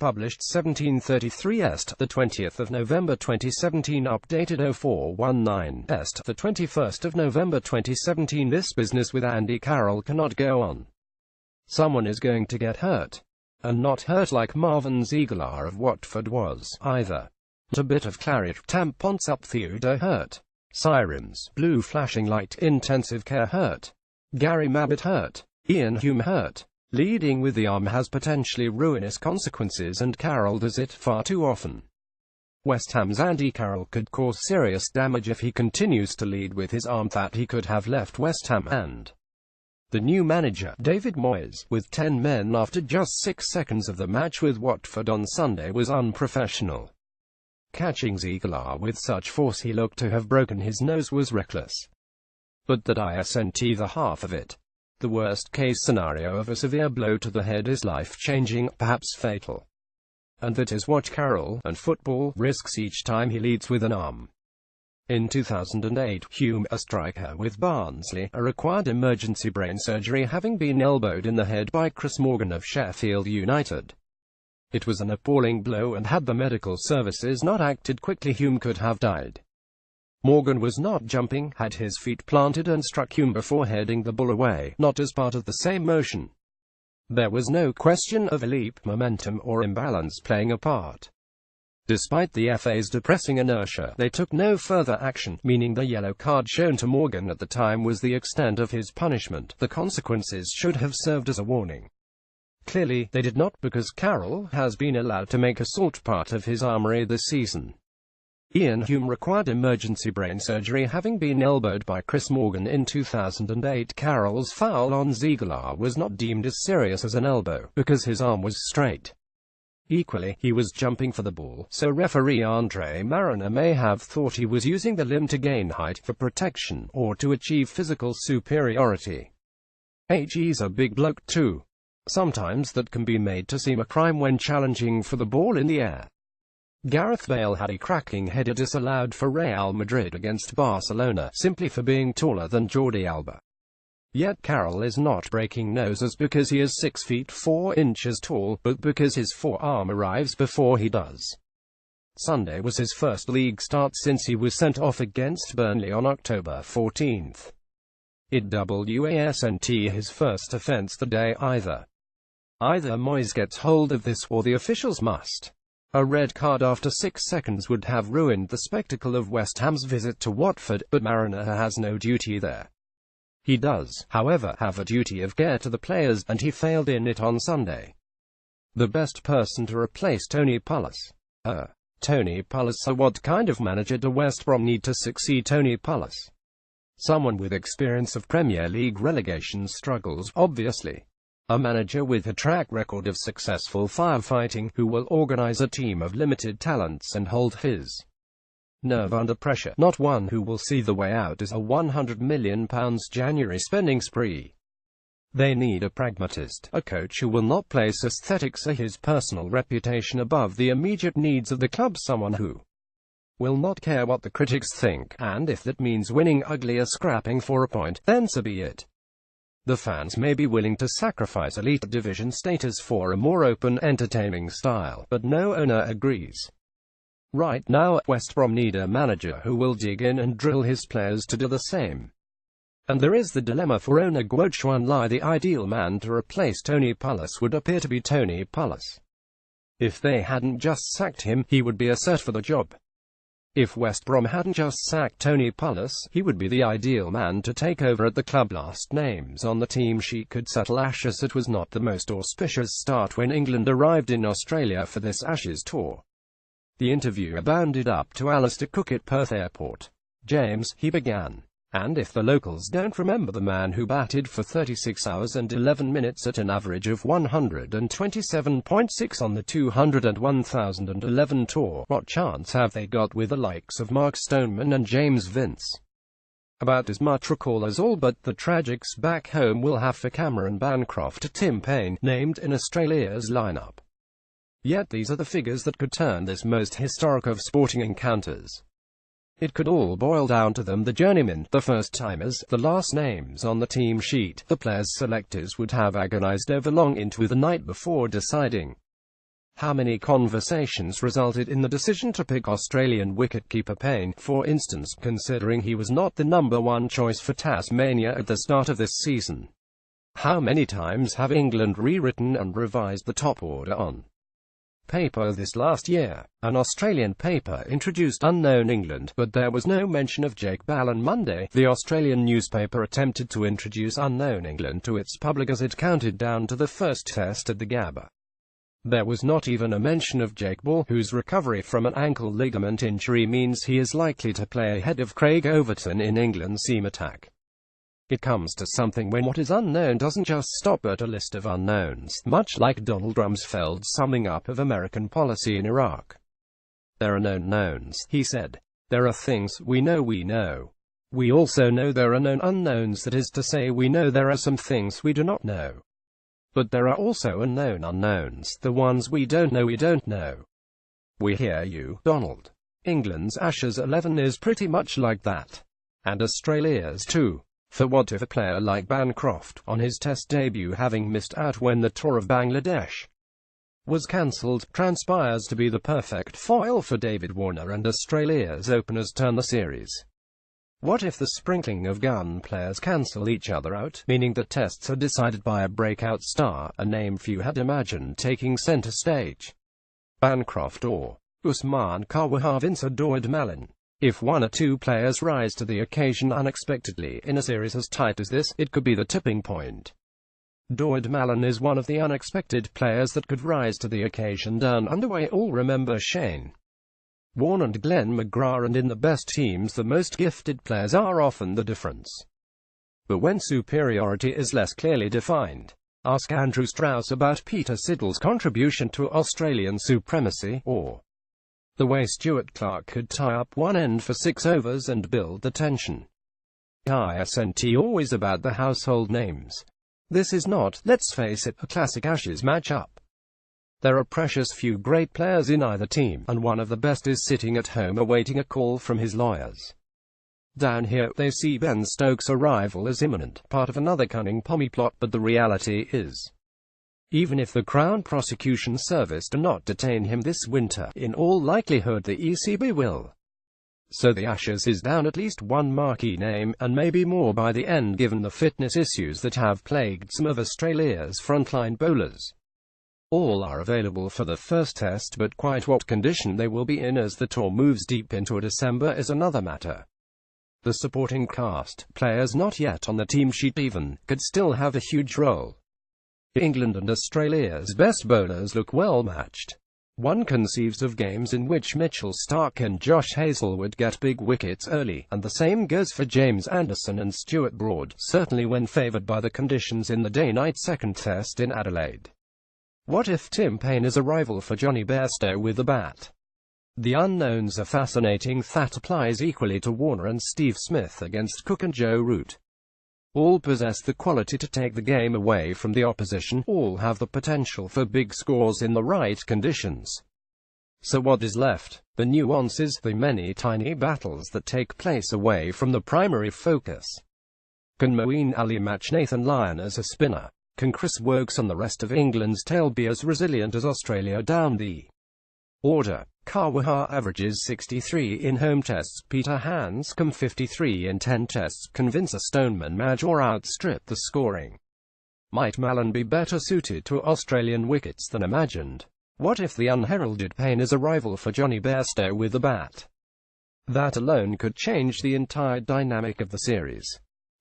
published 1733 est. The 20th of November 2017 updated 0419 est. The 21st of November 2017 This business with Andy Carroll cannot go on. Someone is going to get hurt. And not hurt like Marvin Zeegelaar of Watford was, either. A bit of claret, tamponsupthehooter hurt. Sirens, blue flashing light, intensive care hurt. Gary Mabbutt hurt. Iain Hume hurt. Leading with the arm has potentially ruinous consequences and Carroll does it far too often. West Ham's Andy Carroll could cause serious damage if he continues to lead with his arm. That he could have left West Ham and the new manager, David Moyes, with 10 men after just 6 seconds of the match with Watford on Sunday was unprofessional. Catching Zeegelaar with such force he looked to have broken his nose was reckless. But that isn't the half of it. The worst-case scenario of a severe blow to the head is life-changing, perhaps fatal. And that is what Carroll, and football, risks each time he leads with an arm. In 2008, Hume, a striker with Barnsley, required emergency brain surgery having been elbowed in the head by Chris Morgan of Sheffield United. It was an appalling blow and had the medical services not acted quickly Hume could have died. Morgan was not jumping, had his feet planted and struck Hume before heading the ball away, not as part of the same motion. There was no question of a leap, momentum or imbalance playing a part. Despite the FA's depressing inertia, they took no further action, meaning the yellow card shown to Morgan at the time was the extent of his punishment. The consequences should have served as a warning. Clearly, they did not, because Carroll has been allowed to make assault part of his armoury this season. Iain Hume required emergency brain surgery having been elbowed by Chris Morgan in 2008. Carroll's foul on Zeegelaar was not deemed as serious as an elbow, because his arm was straight. Equally, he was jumping for the ball, so referee Andre Mariner may have thought he was using the limb to gain height, for protection, or to achieve physical superiority. He's a big bloke too. Sometimes that can be made to seem a crime when challenging for the ball in the air. Gareth Bale had a cracking header disallowed for Real Madrid against Barcelona, simply for being taller than Jordi Alba. Yet Carroll is not breaking noses because he is 6 feet 4 inches tall, but because his forearm arrives before he does. Sunday was his first league start since he was sent off against Burnley on October 14. It wasn't his first offence the day either. Either Moyes gets hold of this, or the officials must. A red card after 6 seconds would have ruined the spectacle of West Ham's visit to Watford, but Mariner has no duty there. He does, however, have a duty of care to the players, and he failed in it on Sunday. The best person to replace Tony Pulis. Tony Pulis. So what kind of manager do West Brom need to succeed Tony Pulis? Someone with experience of Premier League relegation struggles, obviously. A manager with a track record of successful firefighting, who will organize a team of limited talents and hold his nerve under pressure, not one who will see the way out as a £100 million January spending spree. They need a pragmatist, a coach who will not place aesthetics or his personal reputation above the immediate needs of the club, someone who will not care what the critics think, and if that means winning ugly or scrapping for a point, then so be it. The fans may be willing to sacrifice elite division status for a more open, entertaining style, but no owner agrees. Right now, West Brom need a manager who will dig in and drill his players to do the same. And there is the dilemma for owner Guo Chuanlai. The ideal man to replace Tony Pulis would appear to be Tony Pulis. If they hadn't just sacked him, he would be a cert for the job. If West Brom hadn't just sacked Tony Pulis, he would be the ideal man to take over at the club. Last names on the team sheet could settle Ashes. It was not the most auspicious start when England arrived in Australia for this Ashes tour. The interviewer bounded up to Alistair Cook at Perth Airport. "James," he began, "and if the locals don't remember the man who batted for 36 hours and 11 minutes at an average of 127.6 on the 201,011 tour, what chance have they got with the likes of Mark Stoneman and James Vince?" About as much recall as all but the tragics back home will have for Cameron Bancroft or Tim Payne, named in Australia's lineup. Yet these are the figures that could turn this most historic of sporting encounters. It could all boil down to them: the journeymen, the first-timers, the last names on the team sheet. The players' selectors would have agonized over long into the night before deciding. How many conversations resulted in the decision to pick Australian wicketkeeper Payne, for instance, considering he was not the #1 choice for Tasmania at the start of this season? How many times have England rewritten and revised the top order on paper this last year? An Australian paper introduced Unknown England, but there was no mention of Jake Ball. On Monday, the Australian newspaper attempted to introduce Unknown England to its public as it counted down to the first test at the Gabba. There was not even a mention of Jake Ball, whose recovery from an ankle ligament injury means he is likely to play ahead of Craig Overton in England's seam attack. It comes to something when what is unknown doesn't just stop at a list of unknowns, much like Donald Rumsfeld's summing up of American policy in Iraq. There are known knowns, he said. There are things we know we know. We also know there are known unknowns, that is to say, we know there are some things we do not know. But there are also unknown unknowns, the ones we don't know we don't know. We hear you, Donald. England's Ashes 11 is pretty much like that. And Australia's too. For what if a player like Bancroft, on his test debut having missed out when the tour of Bangladesh was cancelled, transpires to be the perfect foil for David Warner and Australia's openers turn the series? What if the sprinkling of gun players cancel each other out, meaning that tests are decided by a breakout star, a name few had imagined taking centre stage? Bancroft or Usman Khawaja, Vince or Dawood Malan. If one or two players rise to the occasion unexpectedly in a series as tight as this, it could be the tipping point. Dawood Malan is one of the unexpected players that could rise to the occasion. Down underway, all remember Shane Warne and Glenn McGrath, and in the best teams the most gifted players are often the difference. But when superiority is less clearly defined, ask Andrew Strauss about Peter Siddle's contribution to Australian supremacy, or the way Stuart Clark could tie up one end for 6 overs and build the tension. Isnt always about the household names. This is not, let's face it, a classic Ashes match-up. There are precious few great players in either team, and one of the best is sitting at home awaiting a call from his lawyers. Down here, they see Ben Stokes' arrival as imminent, part of another cunning pommy plot, but the reality is, even if the Crown Prosecution Service do not detain him this winter, in all likelihood the ECB will. So the Ashes is down at least one marquee name, and maybe more by the end given the fitness issues that have plagued some of Australia's frontline bowlers. All are available for the first test, but quite what condition they will be in as the tour moves deep into December is another matter. The supporting cast, players not yet on the team sheet even, could still have a huge role. England and Australia's best bowlers look well matched. One conceives of games in which Mitchell Starc and Josh Hazlewood get big wickets early, and the same goes for James Anderson and Stuart Broad, certainly when favoured by the conditions in the day-night second test in Adelaide. What if Tim Payne is a rival for Johnny Bairstow with the bat? The unknowns are fascinating. That applies equally to Warner and Steve Smith against Cook and Joe Root. All possess the quality to take the game away from the opposition, all have the potential for big scores in the right conditions. So what is left? The nuances, the many tiny battles that take place away from the primary focus. Can Moeen Ali match Nathan Lyon as a spinner? Can Chris Woakes and the rest of England's tail be as resilient as Australia down the order? Khawaja averages 63 in home tests. Peter Handscomb 53 in 10 tests. Can Vince Stoneman match or outstrip the scoring? Might Malan be better suited to Australian wickets than imagined? What if the unheralded Payne is a rival for Johnny Bairstow with the bat? That alone could change the entire dynamic of the series.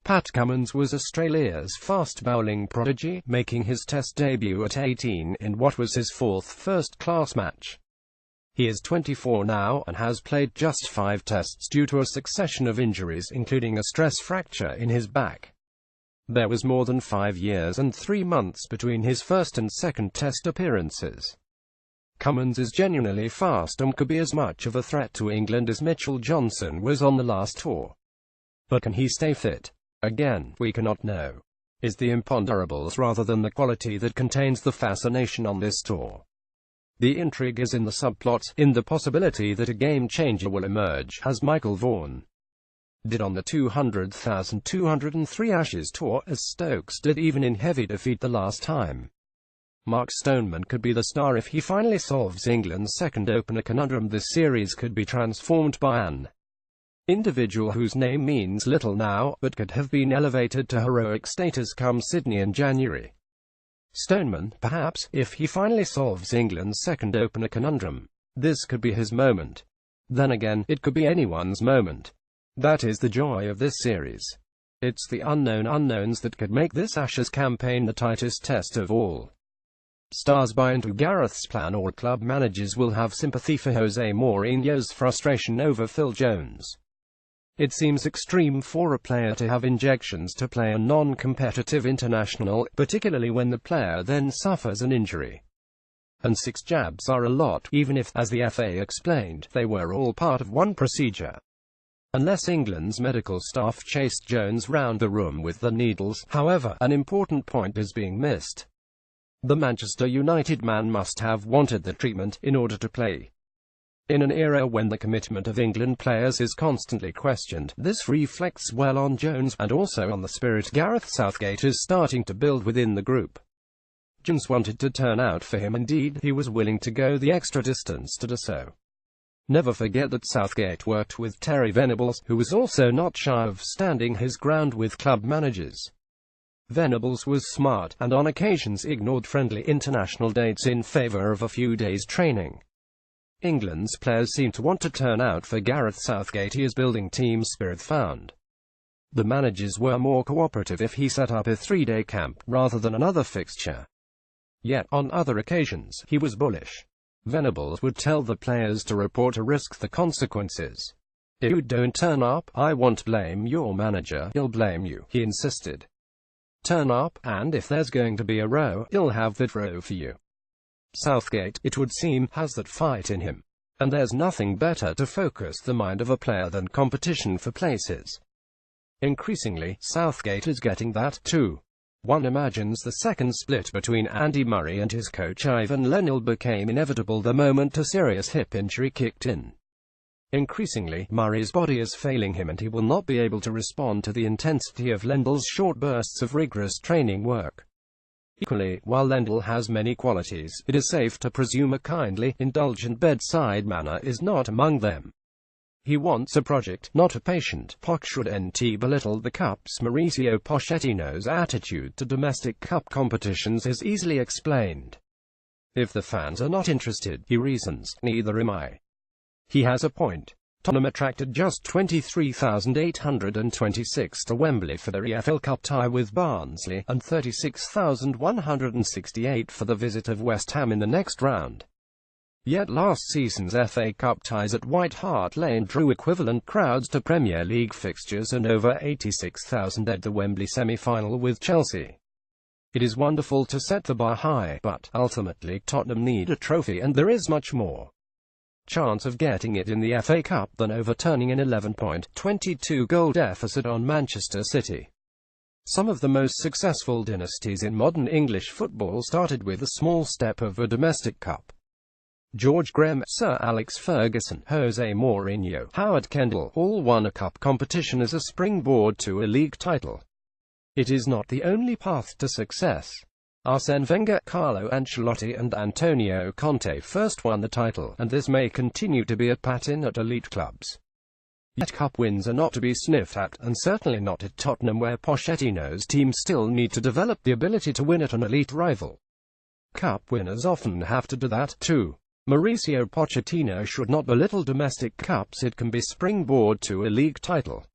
Pat Cummins was Australia's fast-bowling prodigy, making his test debut at 18 in what was his 4th first-class match. He is 24 now, and has played just 5 tests due to a succession of injuries, including a stress fracture in his back. There was more than 5 years and 3 months between his first and second test appearances. Cummins is genuinely fast and could be as much of a threat to England as Mitchell Johnson was on the last tour. But can he stay fit? Again, we cannot know. Is the imponderables rather than the quality that contains the fascination on this tour? The intrigue is in the subplot, in the possibility that a game-changer will emerge, as Michael Vaughan did on the 200,203 Ashes tour, as Stokes did even in heavy defeat the last time. Mark Stoneman could be the star if he finally solves England's second opener conundrum. This series could be transformed by an individual whose name means little now, but could have been elevated to heroic status come Sydney in January. Stoneman, perhaps, if he finally solves England's second opener conundrum. This could be his moment. Then again, it could be anyone's moment. That is the joy of this series. It's the unknown unknowns that could make this Ashes campaign the tightest test of all. Stars buy into Gareth's plan. All club managers will have sympathy for Jose Mourinho's frustration over Phil Jones. It seems extreme for a player to have injections to play a non-competitive international, particularly when the player then suffers an injury. And 6 jabs are a lot, even if, as the FA explained, they were all part of one procedure. Unless England's medical staff chased Jones round the room with the needles, however, an important point is being missed. The Manchester United man must have wanted the treatment in order to play. In an era when the commitment of England players is constantly questioned, this reflects well on Jones, and also on the spirit Gareth Southgate is starting to build within the group. Jones wanted to turn out for him. Indeed, he was willing to go the extra distance to do so. Never forget that Southgate worked with Terry Venables, who was also not shy of standing his ground with club managers. Venables was smart, and on occasions ignored friendly international dates in favour of a few days' training. England's players seem to want to turn out for Gareth Southgate. He is building team spirit found. The managers were more cooperative if he set up a 3-day camp, rather than another fixture. Yet, on other occasions, he was bullish. Venables would tell the players to report to risk the consequences. If you don't turn up, I won't blame your manager, he'll blame you, he insisted. Turn up, and if there's going to be a row, he'll have that row for you. Southgate, it would seem, has that fight in him. And there's nothing better to focus the mind of a player than competition for places. Increasingly, Southgate is getting that, too. One imagines the second split between Andy Murray and his coach Ivan Lendl became inevitable the moment a serious hip injury kicked in. Increasingly, Murray's body is failing him and he will not be able to respond to the intensity of Lendl's short bursts of rigorous training work. Equally, while Lendl has many qualities, it is safe to presume a kindly, indulgent bedside manner is not among them. He wants a project, not a patient. Poch shouldn't belittle the Cups. Mauricio Pochettino's attitude to domestic cup competitions is easily explained. If the fans are not interested, he reasons, neither am I. He has a point. Tottenham attracted just 23,826 to Wembley for their EFL Cup tie with Barnsley, and 36,168 for the visit of West Ham in the next round. Yet last season's FA Cup ties at White Hart Lane drew equivalent crowds to Premier League fixtures and over 86,000 at the Wembley semi-final with Chelsea. It is wonderful to set the bar high, but, ultimately, Tottenham need a trophy and there is much more chance of getting it in the FA Cup than overturning an 11-point, 22-goal deficit on Manchester City. Some of the most successful dynasties in modern English football started with a small step of a domestic cup. George Graham, Sir Alex Ferguson, Jose Mourinho, Howard Kendall, all won a cup competition as a springboard to a league title. It is not the only path to success. Arsène Wenger, Carlo Ancelotti and Antonio Conte first won the title, and this may continue to be a pattern at elite clubs. Yet cup wins are not to be sniffed at, and certainly not at Tottenham, where Pochettino's team still need to develop the ability to win at an elite rival. Cup winners often have to do that, too. Mauricio Pochettino should not belittle domestic cups. It can be springboard to a league title.